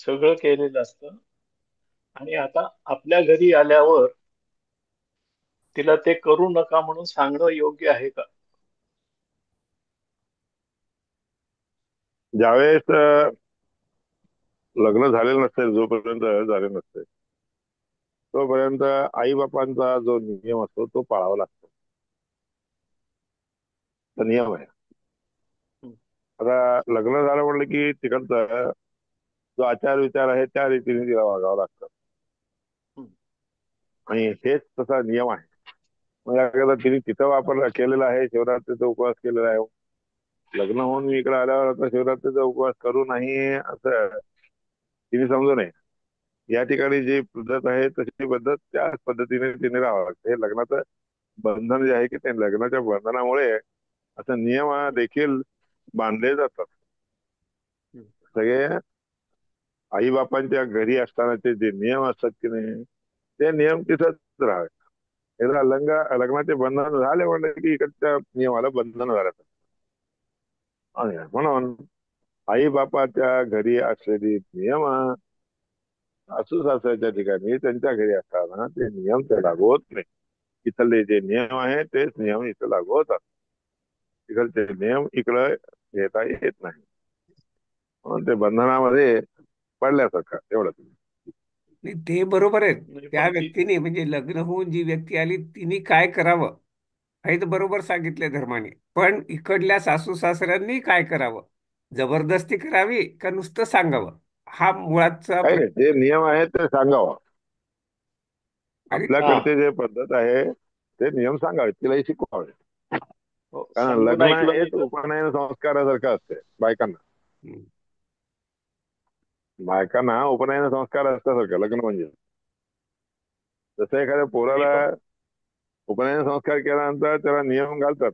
सगळं केलेलं असतं. आणि आता आपल्या घरी आल्यावर तिला ते करू नका म्हणून सांगणं योग्य आहे का? ज्यावेळेस लग्न झालेलं नसते, जोपर्यंत झाले नसते तोपर्यंत आई बापांचा जो नियम असतो तो पाळावा लागतो. तो नियम आहे. हं, आता लग्न झालं म्हणलं की तिकडचा जो आचार विचार आहे त्या रीतीने तिला वागावं लागतं. हं, आणि हेच तसा नियम आहे. म्हणजे एखादा तिने तिथं वापर केलेला आहे, शिवरात्रीचा उपवास केलेला आहे. लग्न होऊन मी इकडे आल्यावर आता शिवरात्रीचा उपवास करू नाही असं तिने समजू नये. या ठिकाणी जी पद्धत आहे तशी पद्धत त्याच पद्धतीने तिने राहावं लागतं. हे लग्नाचं बंधन जे आहे की ते लग्नाच्या बंधनामुळे असं नियम हं, देखील बांधले जातात. हं. सगळे आई बापांच्या घरी असतानाचे जे नियम असतात की नाही ते नियम तिथंच राहावे. एकदा लग्नाचे बंधन झाले म्हणलं की इकडच्या नियमाला बंधन झालं. आणि म्हणून आई बापाच्या घरी असलेली नियम सासू सासऱ्याच्या ठिकाणी त्यांच्या घरी असताना ते नियम ते लागू होत नाही. इथले जे नियम आहेत तेच नियम इथं लागू होतात. तिकडचे नियम इकडं घेता येत नाही. म्हणून ते बंधनामध्ये पडल्यासारखं एवढंच. हं. हं. हं. ते बरोबर आहे. नाही त्या पण ती व्यक्तीने म्हणजे लग्न होऊन जी व्यक्ती आली तिने काय करावं हे तर बरोबर सांगितलंय धर्माने. पण इकडल्या सासू सासऱ्यांनी काय करावं? जबरदस्ती करावी का नुसतं सांगावं? हा मुळातचा काही नाही, प्रश्न. जे नियम आहेत ते सांगावं. आणि हा आपल्याकडचे जे पद्धत आहे ते नियम सांगावे, तिलाही शिकवावे. हो, कारण सांगून लग्न ऐकलं नाही हेच तर उपनयन संस्कारासारखं असते बायकांना. हम्म, बायकांना उपनयन संस्कार असल्यासारखं लग्न म्हणजे. जसं एखाद्या नाही पोराला पण उपनयन संस्कार केल्यानंतर त्याला नियम घालतात,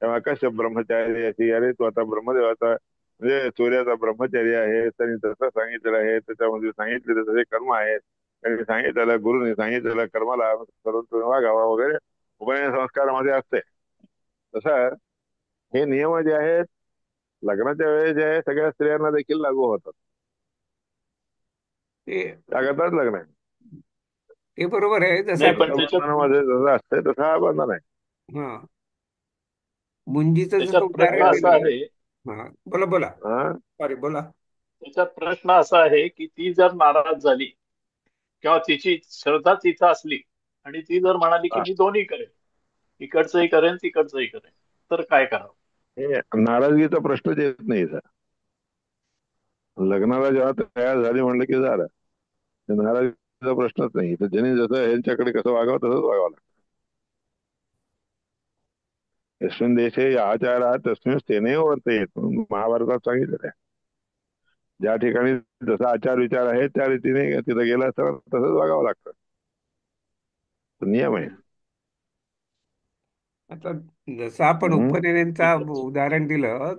तेव्हा कश्यप ब्रह्मचारी याची, अरे तू आता ब्रह्मदेवाचा म्हणजे सूर्याचा ब्रह्मचारी आहे, त्यांनी तसं सांगितलेलं आहे, त्याच्यामध्ये सांगितलेले तसे कर्म आहेत, त्यांनी सांगितलेलं, गुरुने सांगितलेलं कर्माला अनुसरून तुम्ही वागावा वगैरे उपनयन संस्कारामध्ये असते. तसं हे नियम जे आहेत लग्नाच्या वेळेस जे आहे सगळ्या स्त्रियांना देखील लागू होतात. ते त्याकरताच लग्न आहे. ते बरोबर आहे. नाही जसं पण त्याच्यात रक्षाबंधनामध्ये जसं असते तसं हा बंधन आहे. हा मुंजीचं जसं त्याच्यात प्रश्न उदाहरण असा दिलं. आहे हा बोला बोला. हा? सॉरी बोला. त्याच्यात प्रश्न असा आहे की ती जर नाराज झाली किंवा तिची श्रद्धा तिथं असली आणि ती जर म्हणाली की हा. मी दोन्ही करेन, इकडचंही करेन तिकडचंही करेन, तर काय करावं? हे नाराजगीचा प्रश्नच येत नाही इथं. लग्नाला जेव्हा तयार झाली म्हणलं की झालं. ते नाराजगीचा प्रश्नच नाही. तर ज्यांनी जसं ह्यांच्याकडे कसं वागावं तसंच वागावं लागतं. यस्मिन् देशे आचाराः तस्मिन् स्तेनैव वर्तेत म्हणून महाभारतात सांगितलेलं आहे. ज्या ठिकाणी जसा आचार विचार आहे त्या रीतीने तिथं गेलं असताना तसंच वागावं लागतं. तो नियम आहे. हम्म. आता जसं आपण हम्म. उपनयनाचा एकच उदाहरण दिलं,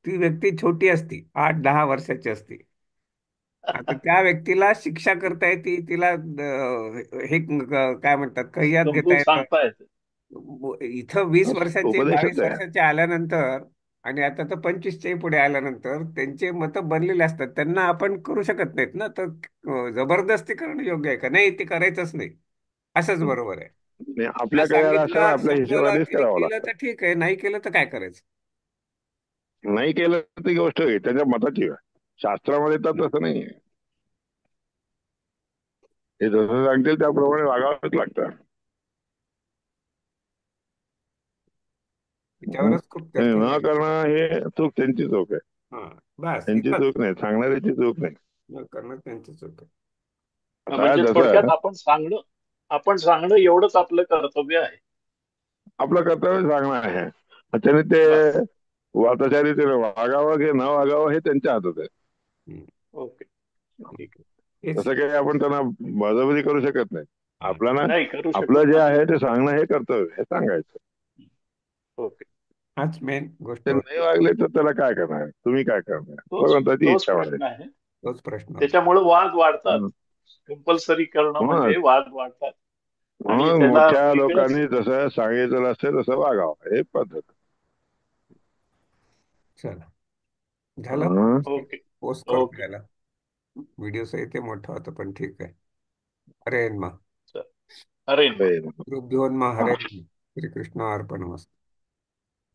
ती व्यक्ती छोटी असती, 8-10 वर्षाची असती. आता त्या व्यक्तीला शिक्षा करता येते, तिला हे काय म्हणतात, कैयात घेता समजून येतं. सांगता येते. इथं 20 वर्षाचे, उपदेशच 22 आहे. वर्षाचे आल्यानंतर आणि आता तर 25च्याही पुढे आल्यानंतर त्यांचे मतं बनलेले असतात. त्यांना आपण करू शकत नाहीत ना. तर जबरदस्ती करणं योग्य आहे का? नाही, ते करायचंच नाही असंच बरोबर आहे. आणि तिला आपल्या कयाला असताना सांगितलं, आपल्या समजवलं, हिशोबानेच तिने करावं केलं लागतं. तर ठीक आहे, नाही केलं तर काय करायचं? नाही केलं ती गोष्ट आहे त्याच्या मताची आहे. शास्त्रामध्ये तर तसं नाही. हे जसं सांगतील त्याप्रमाणे वागावंच लागतं. हं? त्याच्यावरच खूप हे चर्चा न झाली. करणं हे चूक त्यांची चूक आहे. हा, बस त्यांची इथंच. चूक नाही, सांगणाऱ्याची चूक नाही. न करणं त्यांचं चूक आहे. आता म्हणजे थोडक्यात जसं आपण सांगणं एवढंच आपलं कर्तव्य आहे. आपलं कर्तव्य सांगणं आहे, त्याने ते बस. तशा रीतीने वागावं की न वागावं हे त्यांच्या हातात आहे. हम्म, ओके. ठीक आहे. हेच. तसं काही आपण त्यांना बळजबरी करू शकत नाही. हा, आपल्याला नाही करू शकत आपलं जे नाही. आहे ते सांगणं हे कर्तव्य हे सांगायचं. ओके. हाच मेन गोष्ट ते नाही होती. वागले तर त्याला काय करणार, तुम्ही काय करणार, तोच भगवंताची तोच इच्छा प्रश्न वाढायची. आहे. तोच प्रश्न होता. त्याच्यामुळे वाद वाढतात. हं. कंपल्सरी करणं म्हणून म्हणजे वाद वाढतात. आणि म्हणून त्याला मोठ्या वेगळंच. लोकांनी जसं सांगितलेलं असते तसं वागावं हे पद्धत. चला, झालं. हं. ओके. पोस्ट करतो ओके. याला. व्हिडिओ सहित ते मोठं होतं, पण ठीक आहे. हरे नमः. चल, अरे अरे गुरुभ्यो नमः. हरे नमः. श्रीकृष्ण अर्पणमस्तु.